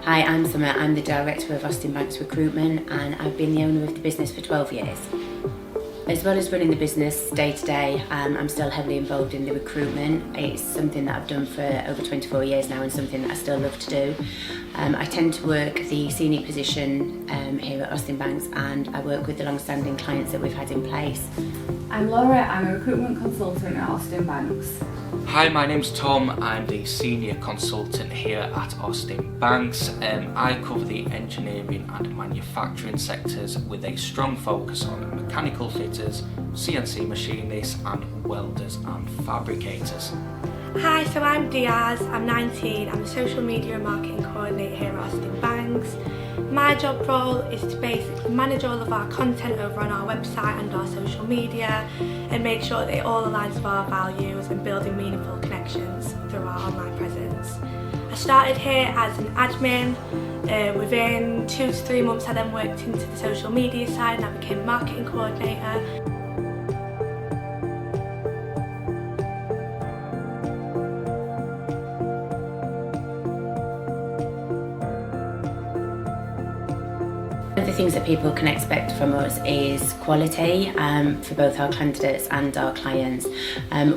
Hi, I'm Summer. I'm the Director of Austin Banks Recruitment and I've been the owner of the business for 12 years. As well as running the business day to day, I'm still heavily involved in the recruitment. It's something that I've done for over 24 years now and something that I still love to do. I tend to work the senior position here at Austin Banks and I work with the long-standing clients that we've had in place. I'm Laura, I'm a recruitment consultant at Austin Banks. Hi, my name's Tom. I'm the senior consultant here at Austin Banks. I cover the engineering and manufacturing sectors with a strong focus on mechanical fitters, CNC machinists and welders and fabricators. Hi, so I'm Diaz, I'm 19, I'm a social media and marketing coordinator here at Austin Banks. My job role is to basically manage all of our content over on our website and our social media and make sure that it all aligns with our values and building meaningful connections through our online presence. I started here as an admin. Within 2 to 3 months I then worked into the social media side and I became a marketing coordinator. One of the things that people can expect from us is quality for both our candidates and our clients.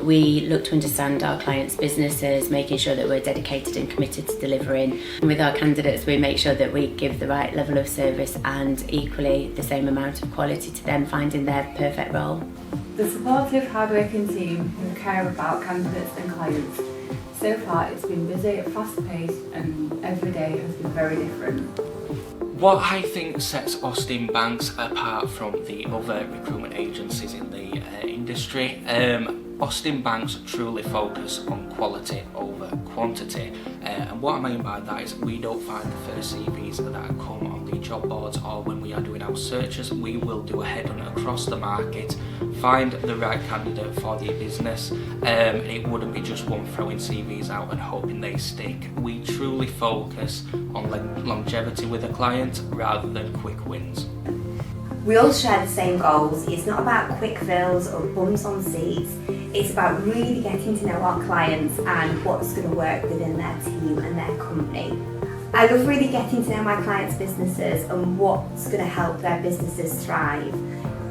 We look to understand our clients' businesses, making sure that we're dedicated and committed to delivering. And with our candidates, we make sure that we give the right level of service and equally the same amount of quality to them finding their perfect role. The supportive, hard-working team who care about candidates and clients. So far it's been busy, fast-paced and every day has been very different. What I think sets Austin Banks apart from the other recruitment agencies in the industry, Austin Banks truly focus on quality over quantity, and what I mean by that is we don't find the first CVs that come on the job boards or when we are doing our searches. We will do a headhunt across the market, find the right candidate for the business, and it wouldn't be just one throwing CVs out and hoping they stick. We truly focus on longevity with a client rather than quick wins. We all share the same goals. It's not about quick fills or bums on seats. It's about really getting to know our clients and what's going to work within their team and their company. I love really getting to know my clients' businesses and what's going to help their businesses thrive.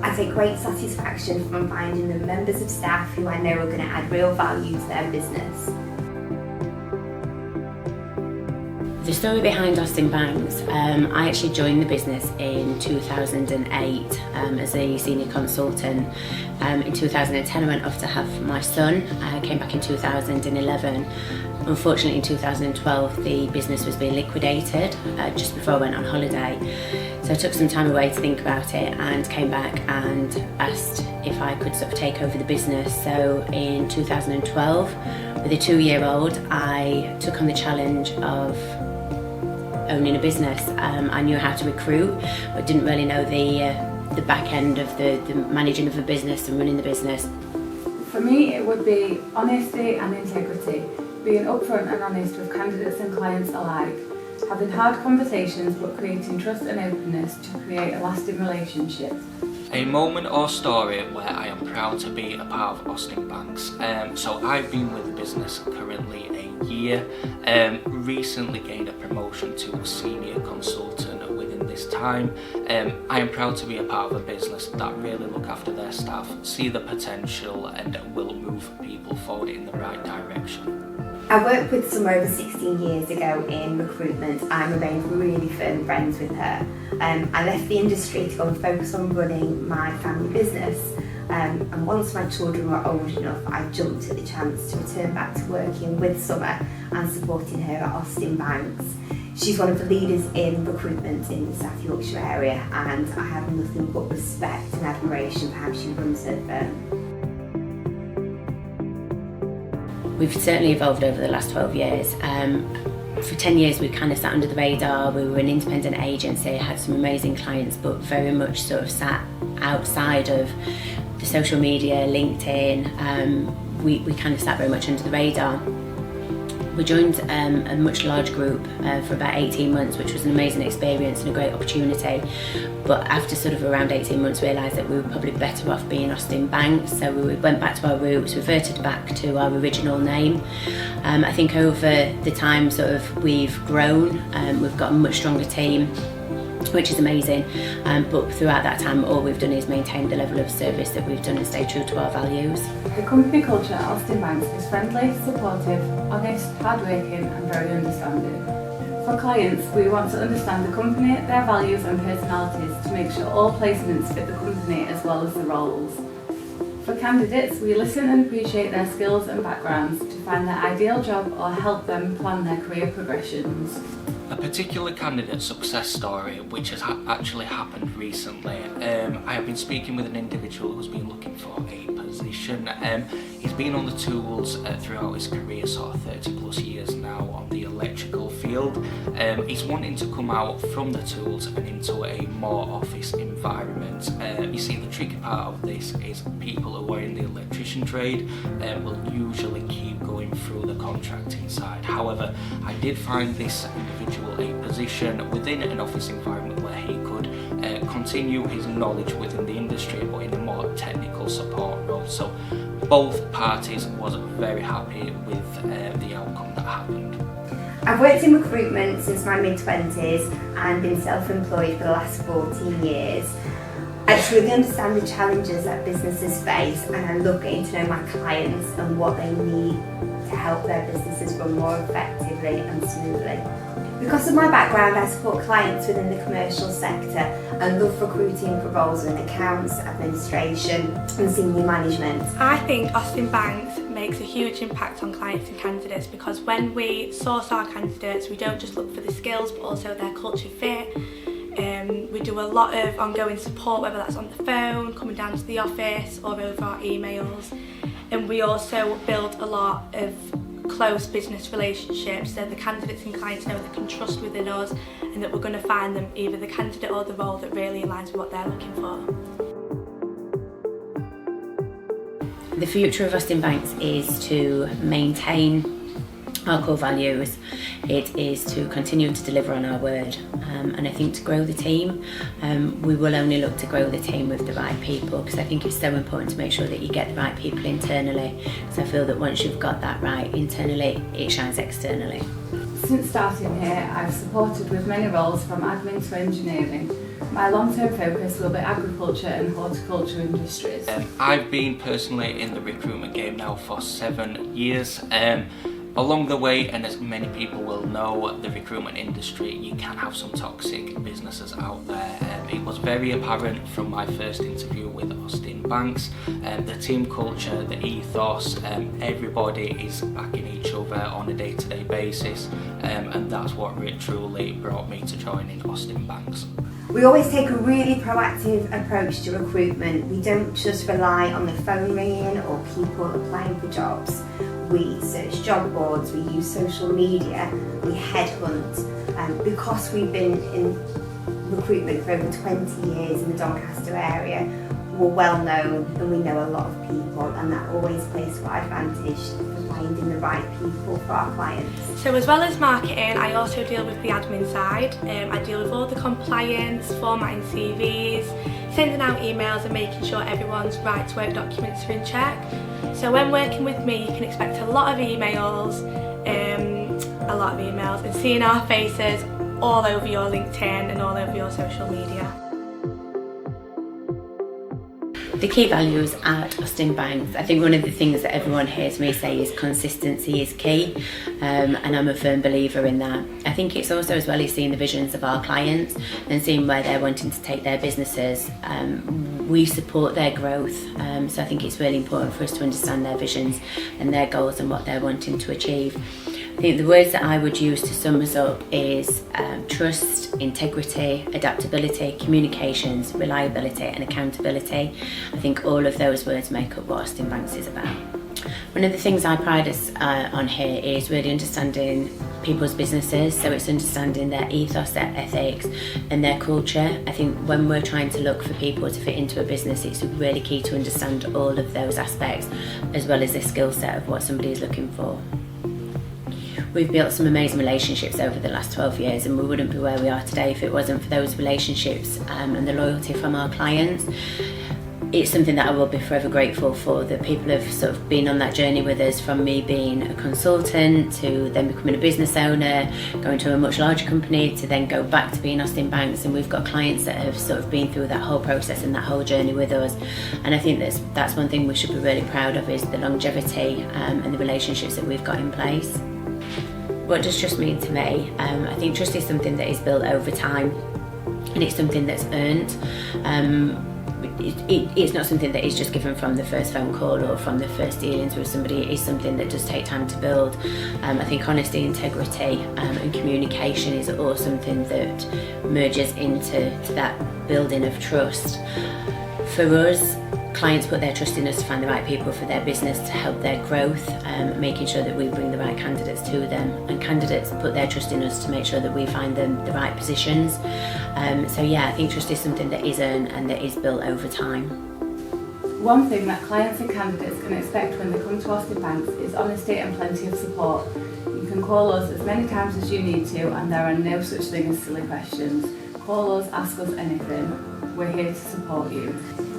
I take great satisfaction from finding the members of staff who I know are going to add real value to their business. The story behind Austin Banks, I actually joined the business in 2008 as a senior consultant. In 2010 I went off to have my son. I came back in 2011. Unfortunately in 2012 the business was being liquidated just before I went on holiday. So I took some time away to think about it and came back and asked if I could sort of take over the business. So in 2012, with a 2-year-old, I took on the challenge of owning a business. I knew how to recruit, but didn't really know the back end of the managing of a business and running the business. For me it would be honesty and integrity, being upfront and honest with candidates and clients alike, having hard conversations but creating trust and openness to create a lasting relationship. A moment or story where I am proud to be a part of Austin Banks. So I've been with the business currently a year, recently gained a promotion to senior consultant within this time. I am proud to be a part of a business that really look after their staff, see the potential and will move people forward in the right direction. I worked with Summer over 16 years ago in recruitment and I remained really firm friends with her. I left the industry to go and focus on running my family business, and once my children were old enough I jumped at the chance to return back to working with Summer and supporting her at Austin Banks. She's one of the leaders in recruitment in the South Yorkshire area and I have nothing but respect and admiration for how she runs her firm. We've certainly evolved over the last 12 years. For 10 years we kind of sat under the radar. We were an independent agency, had some amazing clients, but very much sort of sat outside of the social media, LinkedIn. We kind of sat very much under the radar. We joined a much larger group for about 18 months, which was an amazing experience and a great opportunity. But after sort of around 18 months, realised that we were probably better off being Austin Banks. So we went back to our roots, reverted back to our original name. I think over the time sort of we've grown, we've got a much stronger team, which is amazing. But throughout that time, all we've done is maintain the level of service that we've done and stay true to our values. The company culture at Austin Banks is friendly, supportive, honest, hardworking and very understanding. For clients, we want to understand the company, their values and personalities to make sure all placements fit the company as well as the roles. For candidates, we listen and appreciate their skills and backgrounds to find their ideal job or help them plan their career progressions. A particular candidate success story which has actually happened recently. I have been speaking with an individual who's been looking for a position. He's been on the tools throughout his career, sort of 30 plus years now on the electrical field. He's wanting to come out from the tools and into a more office environment. You see, the tricky part of this is people who are in the electrician trade will usually keep going through the contracting side. However, I did find this individual a position within an office environment where he could continue his knowledge within the industry but in a more technical support role. So both parties was very happy with the outcome that happened. I've worked in recruitment since my mid-20s and been self-employed for the last 14 years. I just really understand the challenges that businesses face, and I love getting to know my clients and what they need to help their businesses run more effectively and smoothly. Because of my background, I support clients within the commercial sector and love recruiting for roles in accounts, administration and senior management. I think Austin Banks makes a huge impact on clients and candidates, because when we source our candidates, we don't just look for the skills but also their culture fit. We do a lot of ongoing support, whether that's on the phone, coming down to the office or over our emails. And we also build a lot of close business relationships, so the candidates and clients know they can trust within us and that we're going to find them either the candidate or the role that really aligns with what they're looking for. The future of Austin Banks is to maintain our core values. It is to continue to deliver on our word, and I think to grow the team, we will only look to grow the team with the right people, because I think it's so important to make sure that you get the right people internally, because I feel that once you've got that right internally, it shines externally. Since starting here, I've supported with many roles from admin to engineering. My long-term focus will be agriculture and horticulture industries. I've been personally in the recruitment game now for 7 years. Along the way, and as many people will know, the recruitment industry, you can have some toxic businesses out there. It was very apparent from my first interview with Austin Banks. The team culture, the ethos, everybody is backing each other on a day-to-day basis, and that's what truly brought me to joining Austin Banks. We always take a really proactive approach to recruitment. We don't just rely on the phone ringing or people applying for jobs. We search job boards, we use social media, we headhunt. Because we've been in recruitment for over 20 years in the Doncaster area, we're well known and we know a lot of people, and that always plays to our advantage for finding the right people for our clients. So as well as marketing, I also deal with the admin side. I deal with all the compliance, formatting CVs, sending out emails and making sure everyone's right to work documents are in check. So when working with me, you can expect a lot of emails and seeing our faces all over your LinkedIn and all over your social media. The key values at Austin Banks, I think one of the things that everyone hears me say is consistency is key, and I'm a firm believer in that. I think it's also as well as seeing the visions of our clients and seeing where they're wanting to take their businesses. We support their growth, so I think it's really important for us to understand their visions and their goals and what they're wanting to achieve. I think the words that I would use to sum us up is trust, integrity, adaptability, communications, reliability and accountability. I think all of those words make up what Austin Banks is about. One of the things I pride us on here is really understanding people's businesses, so it's understanding their ethos, their ethics and their culture. I think when we're trying to look for people to fit into a business, it's really key to understand all of those aspects as well as the skill set of what somebody is looking for. We've built some amazing relationships over the last 12 years, and we wouldn't be where we are today if it wasn't for those relationships and the loyalty from our clients. It's something that I will be forever grateful for, that people have sort of been on that journey with us, from me being a consultant to then becoming a business owner, going to a much larger company, to then go back to being Austin Banks. And we've got clients that have sort of been through that whole process and that whole journey with us. And I think that's one thing we should be really proud of, is the longevity and the relationships that we've got in place. What does trust mean to me? I think trust is something that is built over time, and it's something that's earned. It's not something that is just given from the first phone call or from the first dealings with somebody. It is something that does take time to build. I think honesty, integrity and communication is all something that merges into that building of trust. For us, clients put their trust in us to find the right people for their business, to help their growth, making sure that we bring the right candidates to them, and candidates put their trust in us to make sure that we find them the right positions. So yeah, I think trust is something that is earned and that is built over time. One thing that clients and candidates can expect when they come to Austin Banks is honesty and plenty of support. You can call us as many times as you need to, and there are no such thing as silly questions. Call us, ask us anything. We're here to support you.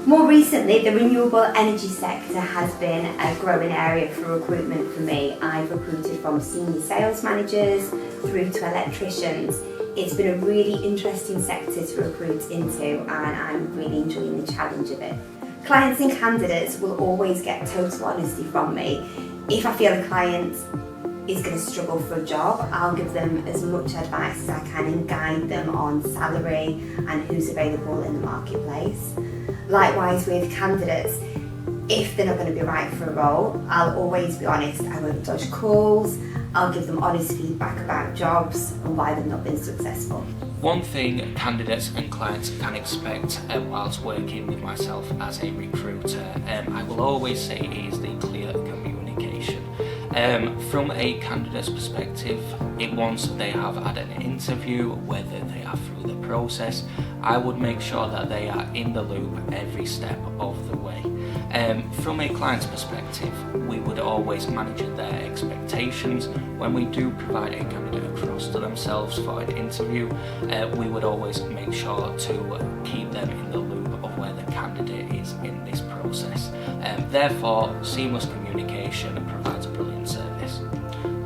More recently, the renewable energy sector has been a growing area for recruitment for me. I've recruited from senior sales managers through to electricians. It's been a really interesting sector to recruit into, and I'm really enjoying the challenge of it. Clients and candidates will always get total honesty from me. If I feel a client is going to struggle for a job, I'll give them as much advice as I can and guide them on salary and who's available in the marketplace. Likewise with candidates, if they're not going to be right for a role, I'll always be honest. I won't dodge calls. I'll give them honest feedback about jobs and why they've not been successful. One thing candidates and clients can expect whilst working with myself as a recruiter, I will always say, is the clear communication. From a candidate's perspective, once they have had an interview, whether they are through the process, I would make sure that they are in the loop every step of the way. From a client's perspective, we would always manage their expectations. When we do provide a candidate across to themselves for an interview, we would always make sure to keep them in the loop of where the candidate is in this process. Therefore, seamless communication provides a brilliant service.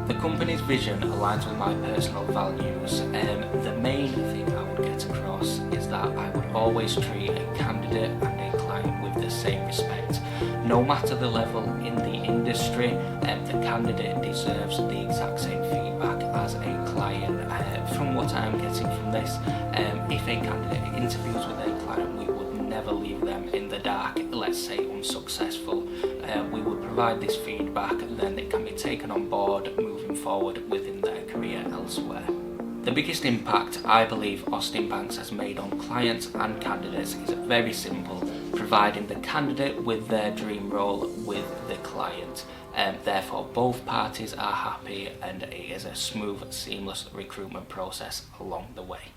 The company's vision aligns with my personal values. The main thing I would get across is that I would always treat a candidate and a client with the same respect. No matter the level in the industry, the candidate deserves the exact same feedback as a client. From what I am getting from this, if a candidate interviews with a client, we would never leave them in the dark, let's say unsuccessful. We would provide this feedback, and then it can be taken on board moving forward within their career elsewhere. The biggest impact I believe Austin Banks has made on clients and candidates is very simple: providing the candidate with their dream role with the client. Therefore, both parties are happy, and it is a smooth, seamless recruitment process along the way.